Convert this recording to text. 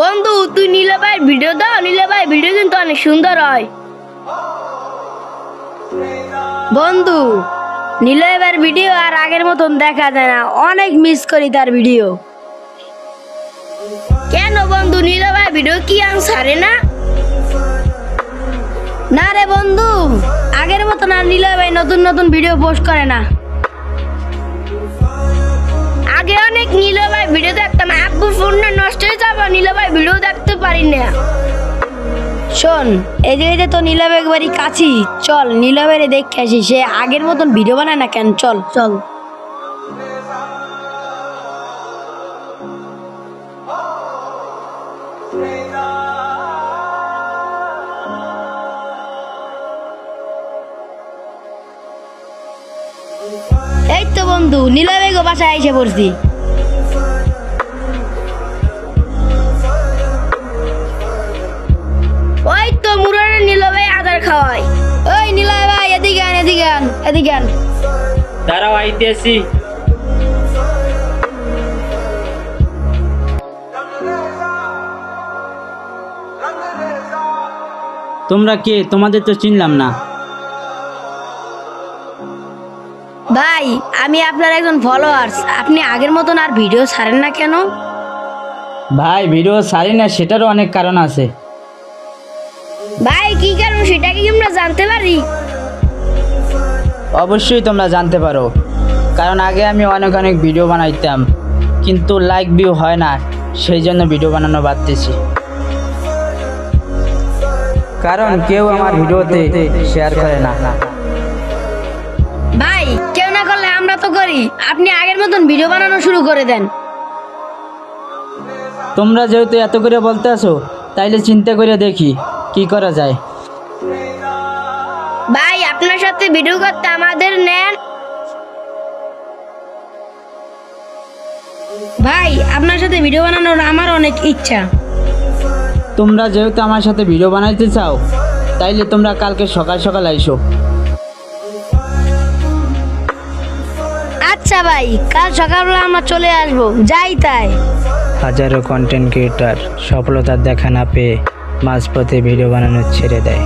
বন্ধু তুই নীলা ভাইয়ের ভিডিও দাও, নীলা ভাই ভিডিও কিন্তু অনেক সুন্দর হয়। বন্ধু নীলা ভাইয়ের ভিডিও আর আগের মতন দেখা যায় না, অনেক মিস করি তার ভিডিও। কেন বন্ধু নীলা ভাই ভিডিও কি আর ছাড়ে না? না রে বন্ধু, আগের মতন আর নীলা ভাই নতুন নতুন ভিডিও পোস্ট করে না। আগে অনেক নীলা ভাই ভিডিও দেখতাম, আব্বুর ফোনটা নষ্ট হয়ে যাবে, নীলা ভাই ভিডিও দেখতে পারি না। শোন, এই জায়গাতে তো নীলা ভাই একবারই কাছি, চল নীলা ভাইরে দেখে আসি, সে আগের মতন ভিডিও বানায় না কেন। চল চল। এই তো বন্ধু নীলা ভাই গো বাসায় এসে পড়ছি। ওই তো মুরারে নীলা ভাই আদার খাওয়াই। ওই নীলা ভাই এদিকে আন, এদিকে আন, এদিকে আন। দাঁড়াও আইতেছি। তোমরা কে? তোমাদের তো চিনলাম না। ভাই আমি আপনার একজন ফলোয়ার্স, আপনি আগের মতন আর ভিডিও ছাড়েন না কেন? ভাই ভিডিও ছাড়ি না, সেটারও অনেক কারণ আছে। ভাই কি কারণ সেটা কি আমরা জানতে পারি? অবশ্যই তোমরা জানতে পারো, কারণ আগে আমি অনেক অনেক ভিডিও বানাইতাম, কিন্তু লাইক ভিউ হয় না, সেই জন্য ভিডিও বানানো বাদ দিয়েছি। কারণ কেউ আমার ভিডিওতে শেয়ার করে না। ভাই কেউ না করলে আমরা তো করি, আপনি আগের মতন ভিডিও বানানো শুরু করে দেন। তোমরা যেহেতু এত করে বলতে আছো, তাইলে চিন্তা করে দেখি কি করা যায়। ভাই আপনার সাথে ভিডিও করতে আমাদের নেন। ভাই আপনার সাথে ভিডিও বানানোর আমার অনেক ইচ্ছা। তোমরা যেহেতু আমার সাথে ভিডিও বানাইতে চাও, তাইলে তোমরা কালকে সকাল সকাল আইসো। আচ্ছা ভাই, কাল সকালবেলা আমরা চলে আসবো, যাই তাই। হাজারো কন্টেন্ট ক্রিয়েটর সফলতার দেখা না পেয়ে মাঝপথে ভিডিও বানানো ছেড়ে দেয়।